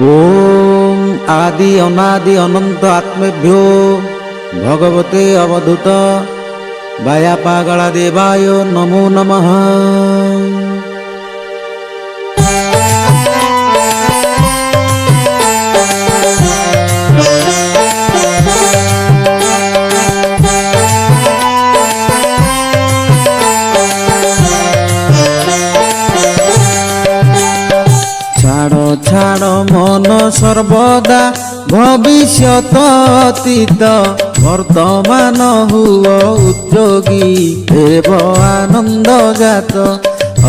ओम आदि अनादि अनंत आत्मेभ्यो भगवते अवधूत वायापागला देवाय नमो नमः। छाड़ मन सर्वदा भविष्यत अतीत वर्तमान हुआ उद्योगी एव आनंद जात।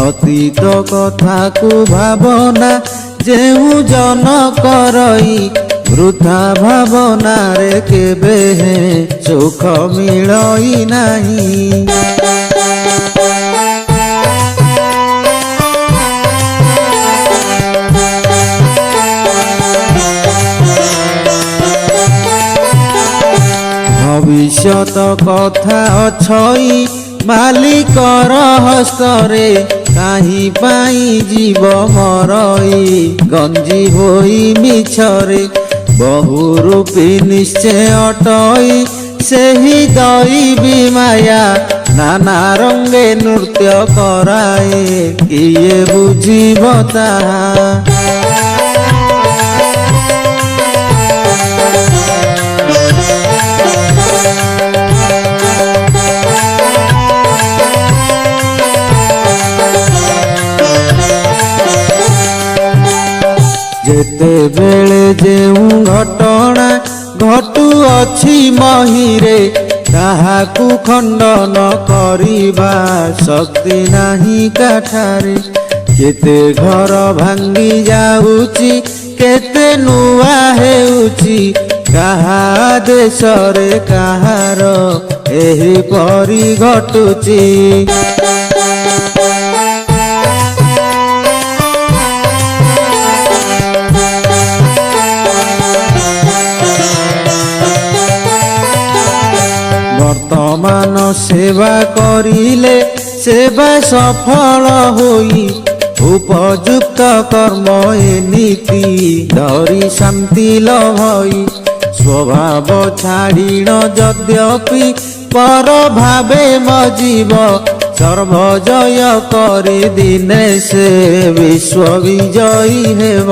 अतीत कथा को भावना जेउ जन करई वृथा भावना रे केबे सुख मिलई नाही। भविष्यत कथा अछई मालिकर हस्तरे काहि पाई जीव मरई गंजी होई मिछरे। बहुरूपी निश्चय अटई सेही दैवी माया नाना रंगे नृत्य कराए किए बुझिब ताहा। जेते बेले जेउ घटना घटु अछि महीरे ताहाकु खंडन करिबा शक्ति नाही काठारे। केते घर भांगी जाउची केते नुआ हेउची काहा देशरे काहार एही परि घटुची। वर्तमान सेवा करिले सेवा सफल होई उपयुक्त कर्म ए नीति धरी शांति लभई। स्वभाव छाड़ीण यद्यपि पर भावे मजीव सर्वजय करी दिने से विश्व विजयी हेब।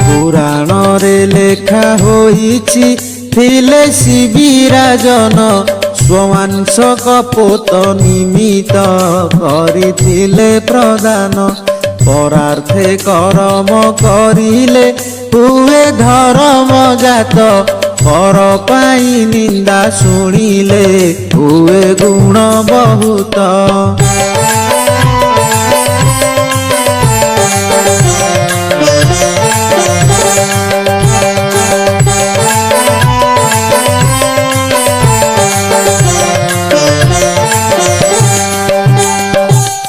पुराण रे लेखा होईची थिले शिबिराजन स्वंश कपोत निमित्त करिथिले प्रदान। परार्थे कर्म करिले हुए धर्म जात पर पाई निंदा शुणिले हुए गुण बहुत।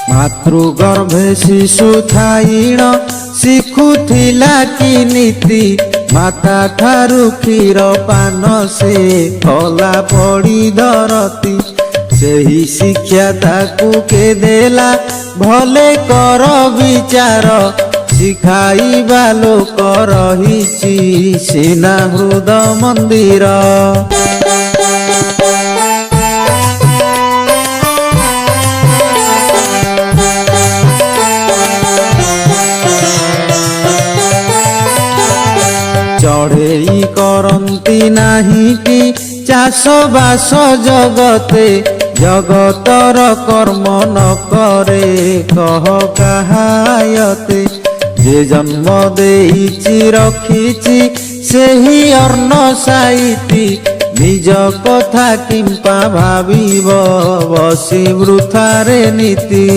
मातृगर्भे शिशु थाइण शिखुथिला कि नीति माता ठारू क्षीर पान से कला पड़ी धरती। सेही शिक्षा ताकू के देला भले कर विचार शिखाइबा लोक रहिची सिना हृदय मंदिर। चढ़ेई करंती नाही कि चाष बास जगते जगतर कर्म न करे कह काहायते। जे जन्म देइची रखिची सेही अर्ण साइती निज कथा किंपा भाविब बसी वृथारे नीति।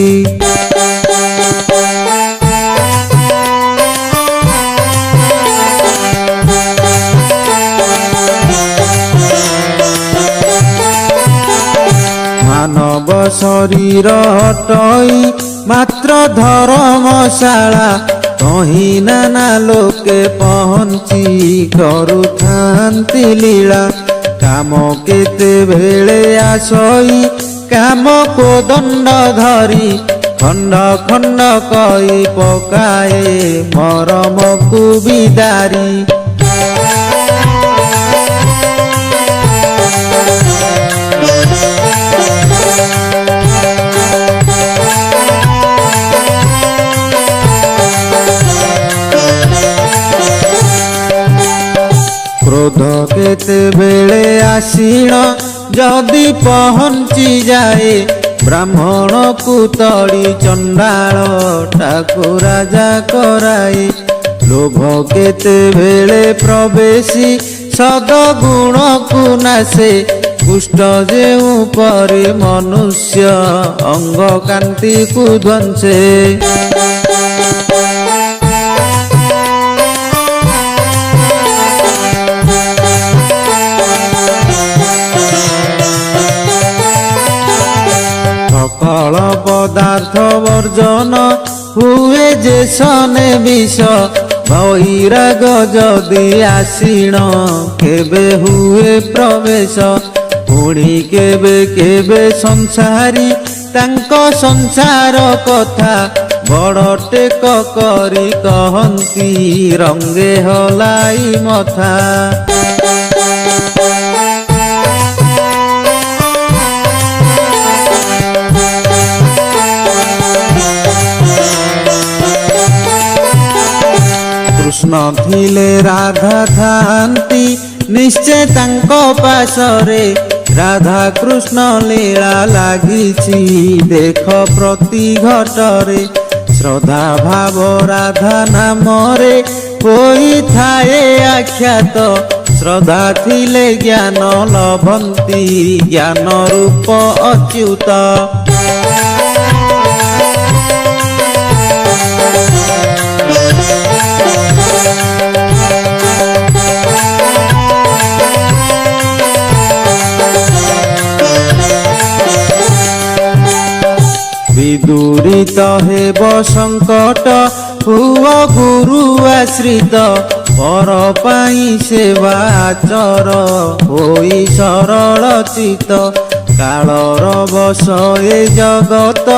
मानव शरीर हटई मात्र धर्मशाला ସହି ନାନା ଲୋକେ ପହଞ୍ଚି କରୁଥାନ୍ତି ଲୀଳା। କାମ କେତେବେଳେ ଆସଇ କାମ କୋଦଣ୍ଡ ଧରି ଖଣ୍ଡ ଖଣ୍ଡ କଇ ପକାଏ ମରମକୁ ବିଦାରି। କ୍ରୋଧ କେତେବେଳେ ଆସିଣ ଯଦି ପହଞ୍ଚି ଯାଏ ବ୍ରାହ୍ମଣକୁ ତଡ଼ି ଚଣ୍ଡାଳ ଟାକୁ ରାଜା କରାଏ। ଲୋଭ କେତେବେଳେ ପ୍ରବେଶୀ ସଦଗୁଣକୁ ନାଶେ କୁଷ୍ଠ ଯେଉଁ ପରି ମନୁଷ୍ୟ ଅଙ୍ଗ କାନ୍ତିକୁ ଧ୍ୱଂସେ। ସକଳ ପଦାର୍ଥ ବର୍ଜନ ହୁଏ ଯେ ସନେ ବିଷ। ବୈରାଗ ଯଦି ଆସିଣ କେବେ ହୁଏ ପ୍ରବେଶ। ପୁଣି କେବେ କେବେ ସଂସାରୀ ତାଙ୍କ ସଂସାର କଥା ବଡ଼ ଟେକ କରି କହନ୍ତି ରଙ୍ଗେ ହଲାଇ ମଥା। କୃଷ୍ଣ ଥିଲେ ରାଧା ଥାନ୍ତି ନିଶ୍ଚୟ ତାଙ୍କ ପାଶରେ। ରାଧା କୃଷ୍ଣ ଲୀଳା ଲାଗିଛି ଦେଖ ପ୍ରତି ଘଟରେ। ଶ୍ରଦ୍ଧା ଭାବ ରାଧା ନାମରେ ହୋଇଥାଏ ଆଖ୍ୟାତ। ଶ୍ରଦ୍ଧା ଥିଲେ ଜ୍ଞାନ ଲଭନ୍ତି ଜ୍ଞାନ ରୂପ ଅଚ୍ୟୁତ। ବିଦୁରିତ ହେବ ସଙ୍କଟ ହୁଅ ଗୁରୁ ଆଶ୍ରିତ। ପର ପାଇଁ ସେବା ଆଚର ହୋଇ ସରଳ ଚିତ। କାଳର ବଶ ଏ ଜଗତ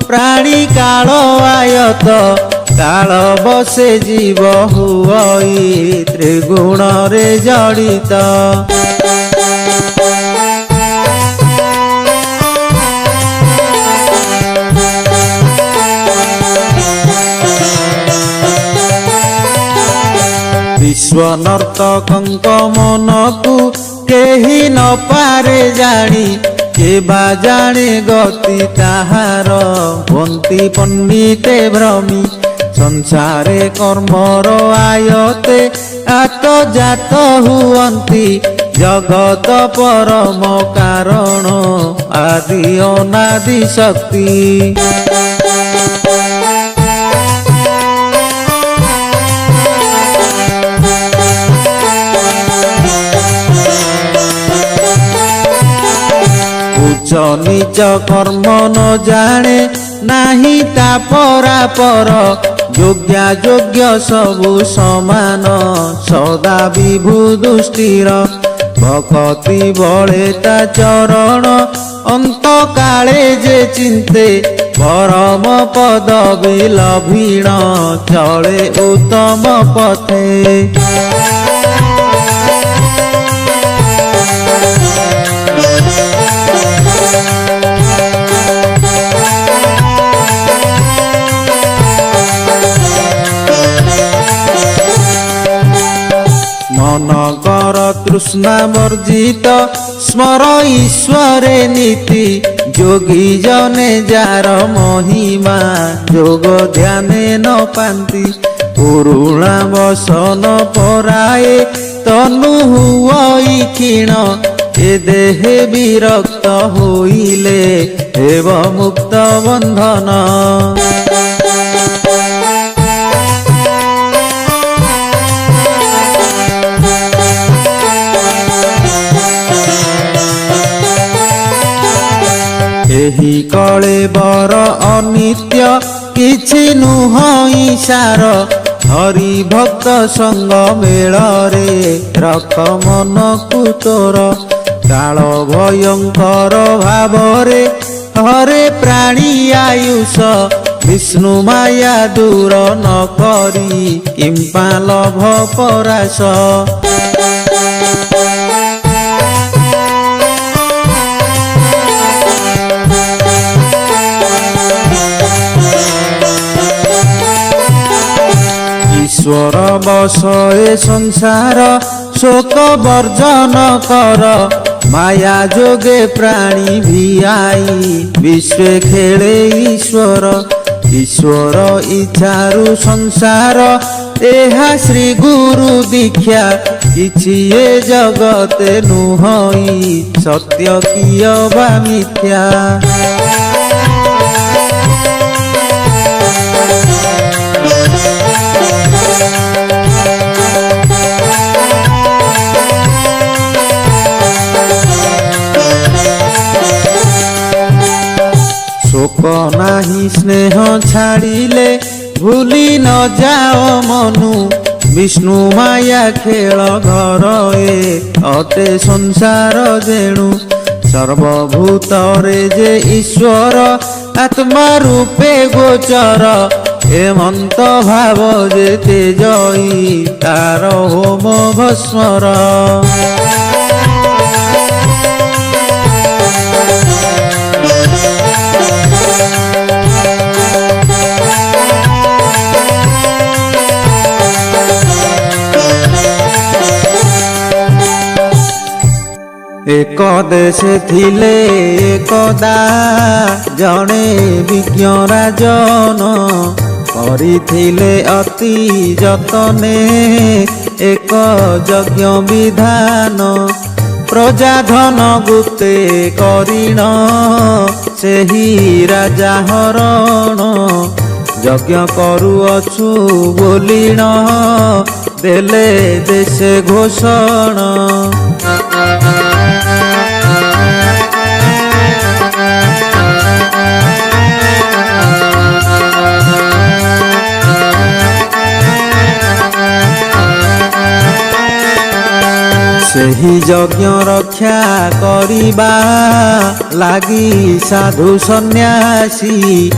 ପ୍ରାଣୀ କାଳ ଆୟତ। କାଳ ବସେ ଜୀବ ହୁଅଇ ତ୍ରିଗୁଣରେ ଜଡ଼ିତ। ବିଶ୍ୱନର୍ତ୍ତକଙ୍କ ମନକୁ କେହି ନ ପାରେ ଜାଣି। କେବା ଜାଣେ ଗତି ତାହାର ବନ୍ତି ପଣ୍ଡିତେ ଭ୍ରମି। ସଂସାରେ କର୍ମର ଆୟତେ ଆତଜାତ ହୁଅନ୍ତି। ଜଗତ ପରମ କାରଣ ଆଦି ଅନାଦି ଶକ୍ତି। ଉଚ୍ଚ ନିଚ କର୍ମ ନ ଜାଣେ ନାହିଁ ତା ପରାପର। ଯୋଗ୍ୟା ଯୋଗ୍ୟ ସବୁ ସମାନ ସଦା ବିଭୁ ଦୃଷ୍ଟିର। ଭକତି ବଳେ ତା ଚରଣ ଅନ୍ତକାଳେ ଯେ ଚିନ୍ତେ। ପରମ ପଦବୀ ଲଭିଣ ଚଳେ ଉତ୍ତମ ପଥେ। ମନ କର ତୃଷ୍ଣା ବର୍ଜିତ ସ୍ମର ଈଶ୍ୱରେ ନୀତି। ଯୋଗୀ ଜନେ ଯାର ମହିମା ଯୋଗ ଧ୍ୟାନେ ନ ପାନ୍ତି। ପୁରୁଣା ବସନ ପରାଏ ତନୁ ହୁଅଇ କ୍ଷୀଣ। ଏ ଦେହେ ବିରକ୍ତ ହୋଇଲେ ହେବ ମୁକ୍ତ ବନ୍ଧନ। ଏହି କଳେ ବର ଅନିତ୍ୟ କିଛି ନୁହଁ ସାର। हरि भक्त संग मेଳରେ रख मनकु तोर काल भयंकर भावरे हरे प्राणी आयुष विष्णु माया दूर न करी किंपा लभ परास ईश्वर बस ए संसार शोक वर्जन कर माया जोगे प्राणी भिआई विश्व खेले ईश्वर ईश्वर इच्छारु संसार एहा श्री गुरु दीक्षा किछि ए जगते नुहई सत्य किय बा मिथ्या शोक नाही स्नेह छाड़िले भूली न जाओ मनु विष्णु माया खेल घर ए अटे संसार जेणु सर्वभूत रे जे ईश्वर आत्मा रूपे गोचर हेमंत भाव जे तेजई तार होम भस्मर एक देशे थिले एकदा जणे विज्ञ राजन करिथिले अति जतने एक यज्ञ विधान प्रजाधन गुप्ते करिण सेही राजा हरण यज्ञ करुअछु बोलिण देले देशे घोषण सेही यज्ञ रक्षा करिबा लागी साधु सन्यासी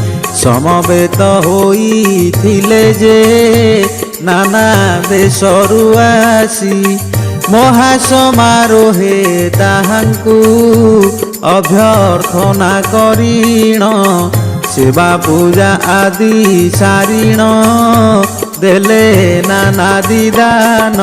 समवेत होइथिले जे नाना देशरु आसी महासमारोहे ताहांकु अभ्यर्थना करिण सेवा पूजा आदि सारिण देले नानादि दान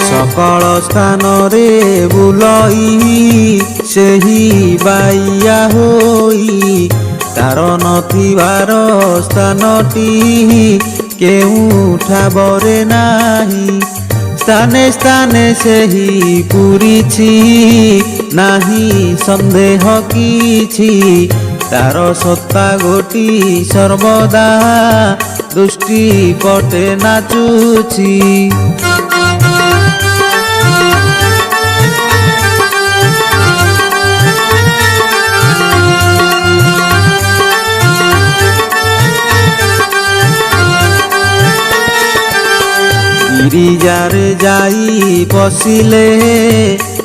सकल स्थान रे बुलई सेही बाइया होई तार नथिबार स्थानटी केउठा बरे नाही स्थाने स्थाने सेही पुरीछि नाही संदेह किछि तार सत्ता गोटी सर्वदा दृष्टि पटे नाचुछि गिरिजारे जाई पशिले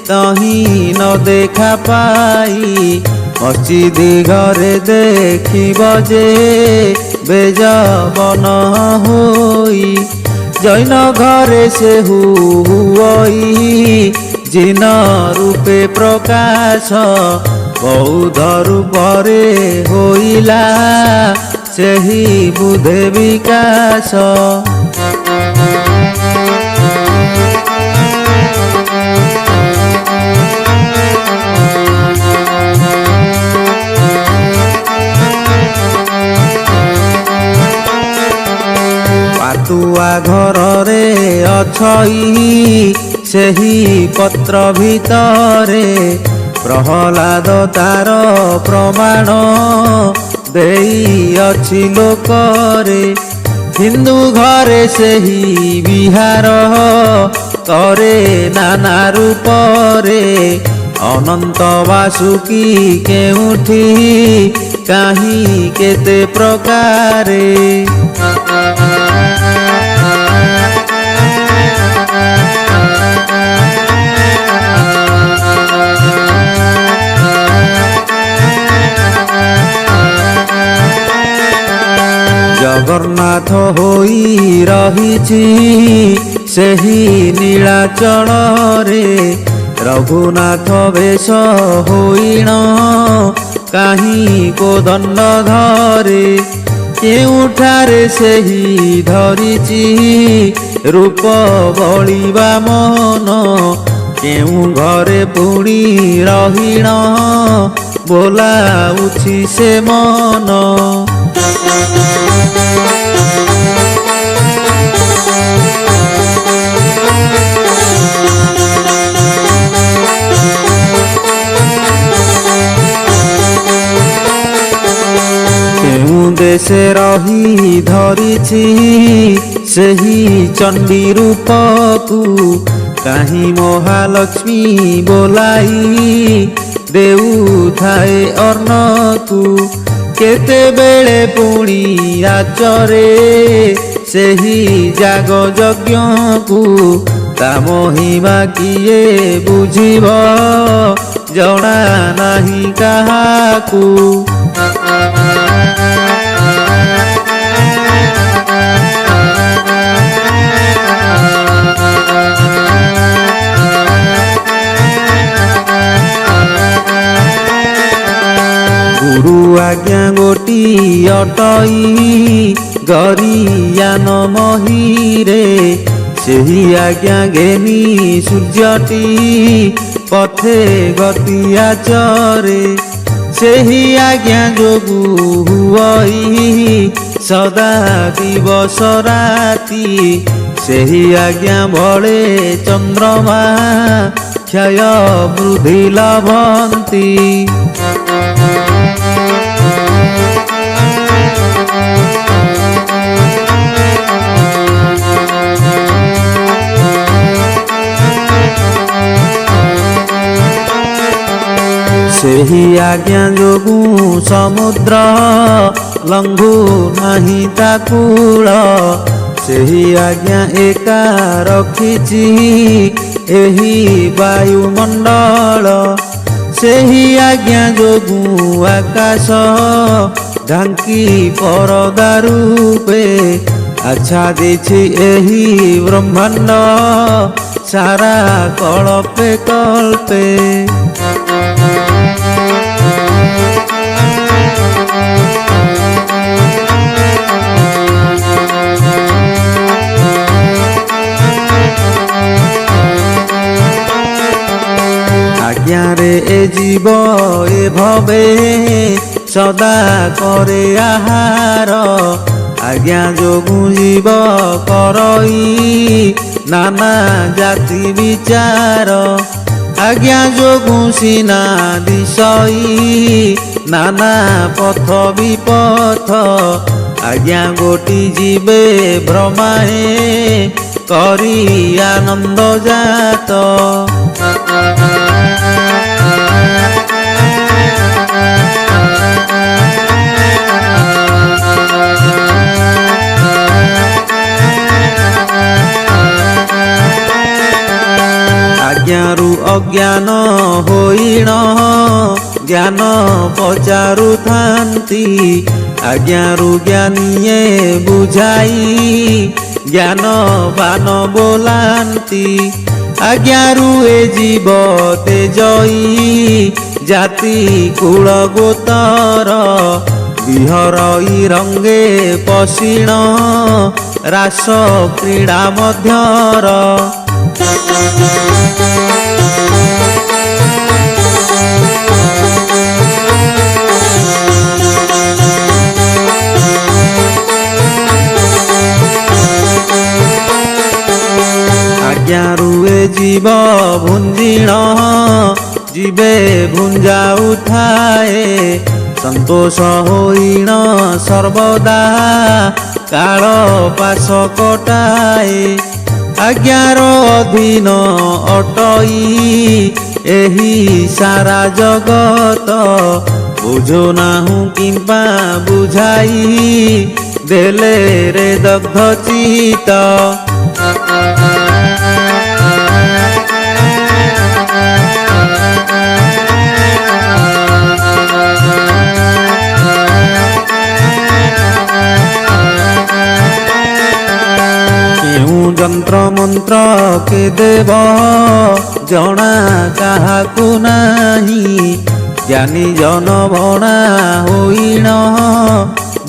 तही न देखा पाई मस्जिद घरे देखिब जे बेजबन होई जैन घरे से हुई जिन रूपे प्रकाश बौद्ध रूपरे होइला सेही बुद्धे विकास पातुआ घर रे अछई सेही पत्र भितरे प्रहलाद तार प्रमाण देई अछि लोकरे ହିନ୍ଦୁ ଘରେ ସେହି ବିହାର କରେ ନାନା ରୂପରେ ଅନନ୍ତ ବାସୁକି କେଉଁଠି କାହିଁ କେତେ ପ୍ରକାରେ ଜଗନ୍ନାଥ ହୋଇ ରହିଛି ସେହି ନୀଳାଚଳରେ ରଘୁନାଥ ବେଶ ହୋଇଣ କାହିଁ କୋଦଣ୍ଡ ଧରେ କେଉଁଠାରେ ସେହି ଧରିଛି ରୂପ ବଳିବା ମନ କେଉଁ ଘରେ ପୁଣି ରହିଣ ବୋଲାଉଛି ସେ ମନ ଦେଶେ ରହି ଧରିଛି ସେହି ଚଣ୍ଡୀ ରୂପକୁ କାହିଁ ମହାଲକ୍ଷ୍ମୀ ବୋଲାଇ ଦେଉଥାଏ ଅର୍ଣ୍ଣକୁ କେତେବେଳେ ପୁଣି ଆଚରେ ସେହି ଯାଗ ଯଜ୍ଞକୁ ତା ମହିମା କିଏ ବୁଝିବ ଜଣା ନାହିଁ କାହାକୁ ଗୁରୁ ଆଜ୍ଞା ଗୋଟି ଅଟଇ ଗରିୟାନ ମହିରେ ସେହି ଆଜ୍ଞା ଘେନି ସୂର୍ଯ୍ୟଟି ପଥେ ଗତି ଆଚରେ ସେହି ଆଜ୍ଞା ଯୋଗୁ ହୁଅଇ ସଦା ଦିବସ ରାତି ସେହି ଆଜ୍ଞା ଭଳେ ଚନ୍ଦ୍ରମା କ୍ଷୟ ବୃଦ୍ଧି ଲଭନ୍ତି ସେହି ଆଜ୍ଞା ଯୋଗୁଁ ସମୁଦ୍ର ଲଙ୍ଘୁ ନାହିଁ ତା କୂଳ ସେହି ଆଜ୍ଞା ଏକା ରଖିଛି ଏହି ବାୟୁମଣ୍ଡଳ ସେହି ଆଜ୍ଞା ଯୋଗୁଁ ଆକାଶ ଢାଙ୍କି ପରଦା ରୂପେ ଆଚ୍ଛାଦିଛି ଏହି ବ୍ରହ୍ମାଣ୍ଡ ସାରା କଳ୍ପେ କଳ୍ପେ ଆଜ୍ଞାରେ ଏ ଜୀବ ଏ ଭବେ ସଦା କରେ ଆହାର ଆଜ୍ଞା ଯୋଗୁଁ ଜୀବ କରଇ ନାନା ଜାତି ବିଚାର ଆଜ୍ଞା ଯୋଗୁଁ ସିନା ଦିଶଇ ନାନା ପଥ ବିପଥ ଆଜ୍ଞା ଗୋଟି ଯିବେ ଭ୍ରମାଏ କରି ଆନନ୍ଦ ଜାତ ଆଜ୍ଞାରୁ ଅଜ୍ଞାନ ହୋଇଣ ଜ୍ଞାନ ପଚାରୁଥାନ୍ତି ଆଜ୍ଞାରୁ ଜ୍ଞାନୀଏ ବୁଝାଇ ଜ୍ଞାନବାନ ବୋଲାନ୍ତି ଆଜ୍ଞାରୁ ଏ ଜୀବ ତେଜଇ ଜାତି କୁଳ ଗୋତର ବିହରଇ ରଙ୍ଗେ ପଶିଣ ରାସ କ୍ରୀଡ଼ା ମଧ୍ୟର ଆଜ୍ଞାରୁ ଏ ଜୀବ ଭୁଞ୍ଜିଣ ଯିବେ ଭୁଞ୍ଜାଉଥାଏ ସନ୍ତୋଷ ହୋଇଣ ସର୍ବଦା କାଳ ପାଶ କଟାଏ। ଆଜ୍ଞାର ଅଧୀନ ଅଟଇ ଏହି ସାରା ଜଗତ, ବୁଝୁ ନାହୁଁ କିମ୍ବା ବୁଝାଇ ଦେଲେ ରେ ଦଗ୍ଧ ଚିତ। ଯନ୍ତ୍ର ମନ୍ତ୍ର କେ ଦେବ ଜଣା କାହାକୁ ନାହିଁ। ଜ୍ଞାନୀ ଜନ ଭଣା ହୋଇଣ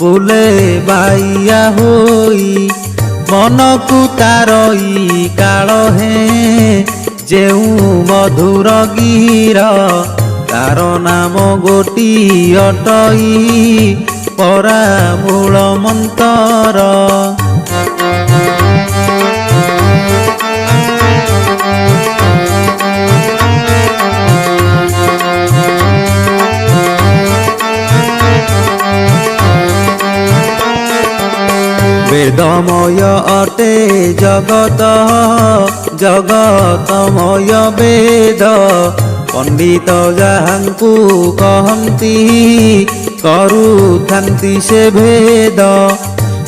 ବୁଲେ ବାଇଆ ହୋଇ। ମନକୁ ତାରଇ କାଳ ହେଁ ଯେଉଁ ମଧୁର ଗୀର, ତାର ନାମ ଗୋଟି ଅଟଇ ପରା ମୂଳ ମନ୍ତର। ବେଦମୟ ଅଟେ ଜଗତ, ଜଗତମୟ ବେଦ। ପଣ୍ଡିତ ଯାହାଙ୍କୁ କହନ୍ତି, କରୁଥାନ୍ତି ସେ ଭେଦ।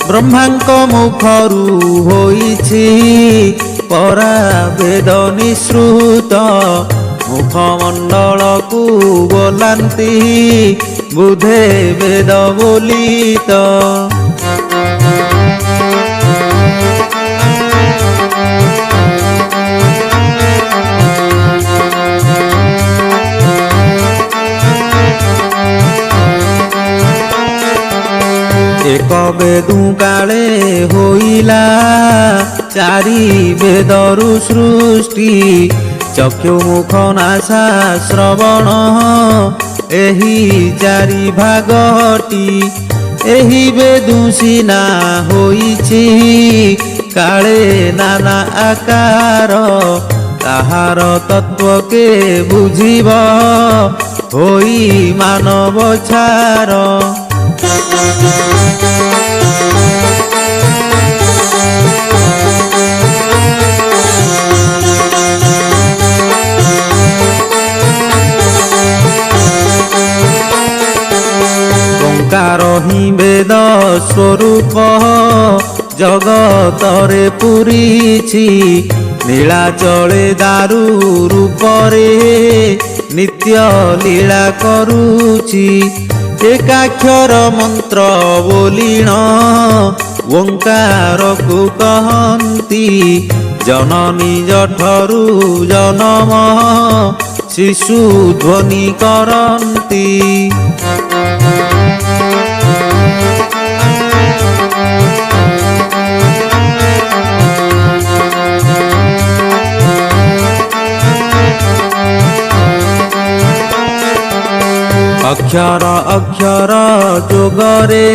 ବ୍ରହ୍ମାଙ୍କ ମୁଖରୁ ହୋଇଛି ପରା ବେଦ ନିଃସୃତ। ମୁଖମଣ୍ଡଳକୁ ବୋଲାନ୍ତି ବୁଧେ ବେଦ ବୋଲିତ। ଏକ ବେଦୁ କାଳେ ହୋଇଲା ଚାରି ବେଦରୁ ସୃଷ୍ଟି। ଚକ୍ଷୁ ମୁଖ ନାସା ଶ୍ରବଣ ଏହି ଚାରି ଭାଗଟି। ଏହି ବେଦୁ ସିନା ହୋଇଛି କାଳେ ନାନା ଆକାର। ତାହାର ତତ୍ତ୍ୱ କେ ବୁଝିବ ହୋଇ ମାନବ ଛାର। ଓଙ୍କାର ହିଁ ବେଦ ସ୍ୱରୂପ ଜଗତରେ ପୂରିଛି। ନୀଳାଚଳେ ଦାରୁ ରୂପରେ ନିତ୍ୟ ଲୀଳା କରୁଛି। ଏକାକ୍ଷର ମନ୍ତ୍ର ବୋଲିଣ ଓଙ୍କାରକୁ କହନ୍ତି। ଜନନୀ ଜଠରୁ ଜନମ ଶିଶୁ ଧ୍ୱନି କରନ୍ତି। ଅକ୍ଷର ଅକ୍ଷର ଯୋଗରେ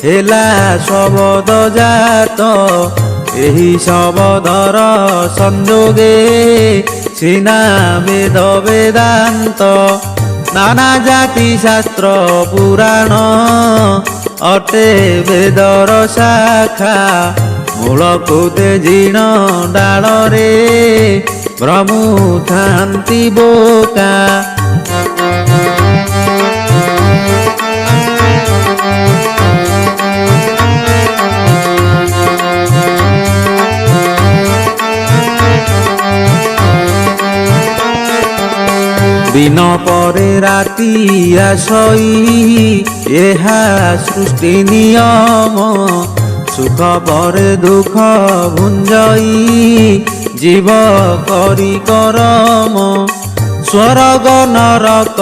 ହେଲା ଶବଦ ଜାତ। ଏହି ଶବଦର ସଂଯୋଗେ ସିନା ବେଦ ବେଦାନ୍ତ। ନାନା ଜାତି ଶାସ୍ତ୍ର ପୁରାଣ ଅଟେ ବେଦର ଶାଖା। ମୂଳକୁ ତେଜିଣ ଡାଳରେ ଭ୍ରମୁଥାନ୍ତି ବୋକା। ଦିନ ପରେ ରାତି ଆସଇ ଏହା ସୃଷ୍ଟି ନିୟମ। ସୁଖ ପରେ ଦୁଃଖ ଭୁଞ୍ଜଇ ଜୀବ କରି କରମ। ସ୍ୱର୍ଗ ନରକ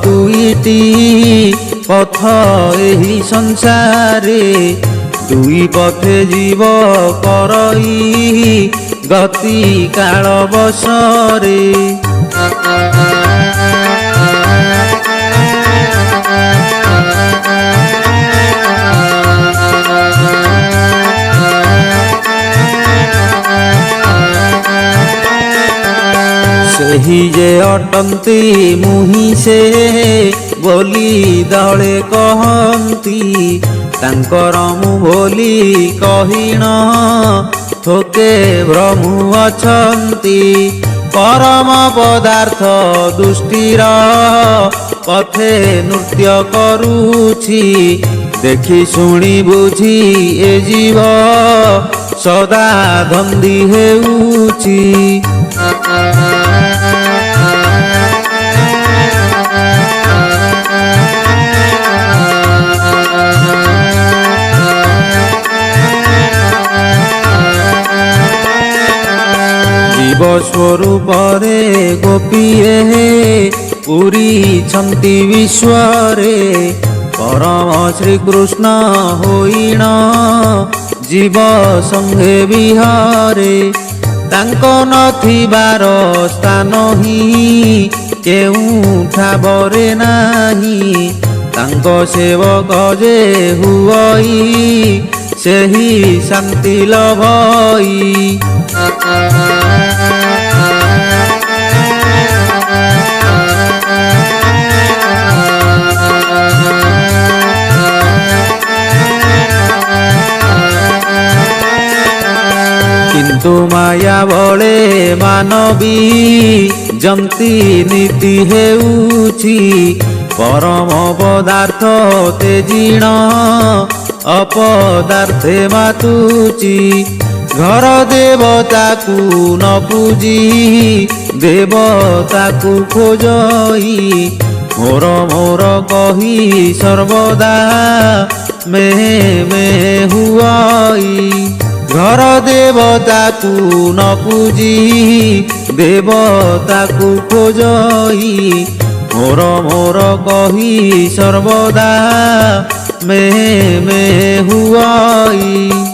ଦୁଇଟି ପଥ ଏହି ସଂସାରେ। ଦୁଇ ପଥେ ଜୀବ କରଇ ଗତି କାଳ ବସରେ। କେହି ଯେ ଅଟନ୍ତି ମୁହିଁ ସେ ବୋଲି ଦଳେ କହନ୍ତି। ତାଙ୍କର ମୁଁ ବୋଲି କହିଣ ଥୋକେ ଭ୍ରମୁ ଅଛନ୍ତି। ପରମ ପଦାର୍ଥ ଦୃଷ୍ଟିର ପଥେ ନୃତ୍ୟ କରୁଛି। ଦେଖି ଶୁଣି ବୁଝି ଏ ଜୀବ ସଦା ଧନ୍ଦି ହେଉଛି। ଜୀବ ସ୍ୱରୂପରେ ଗୋପୀଏ ପୂରିଛନ୍ତି ବିଶ୍ୱରେ। ପରମ ଶ୍ରୀକୃଷ୍ଣ ହୋଇଣ ଜୀବ ସଙ୍ଗେ ବିହରେ। ତାଙ୍କ ନଥିବାର ସ୍ଥାନ ହିଁ କେଉଁଠାବରେ ନାହିଁ। ତାଙ୍କ ସେବକ ଯେ ହୁଅଇ ସେହି ଶାନ୍ତି ଲଭଇ। କିନ୍ତୁ ମାୟା ବଳେ ମାନବୀ ଯନ୍ତି ନୀତି ହେଉଛି। ପରମ ପଦାର୍ଥ ତେଜିଣ ଅପଦାର୍ଥେ ମାତୁଛି। ଘର ଦେବତାକୁ ନ ପୂଜି ଦେବତାକୁ ଖୋଜଇ। ମୋର ମୋର କହି ସର୍ବଦା ମେ ମେ ହୁଅଇ। ଘର ଦେବତାକୁ ନ ପୂଜି ଦେବତାକୁ ଖୋଜଇ। ମୋର ମୋର କହି ସର୍ବଦା ମେ ମେ ହୁଅଇ।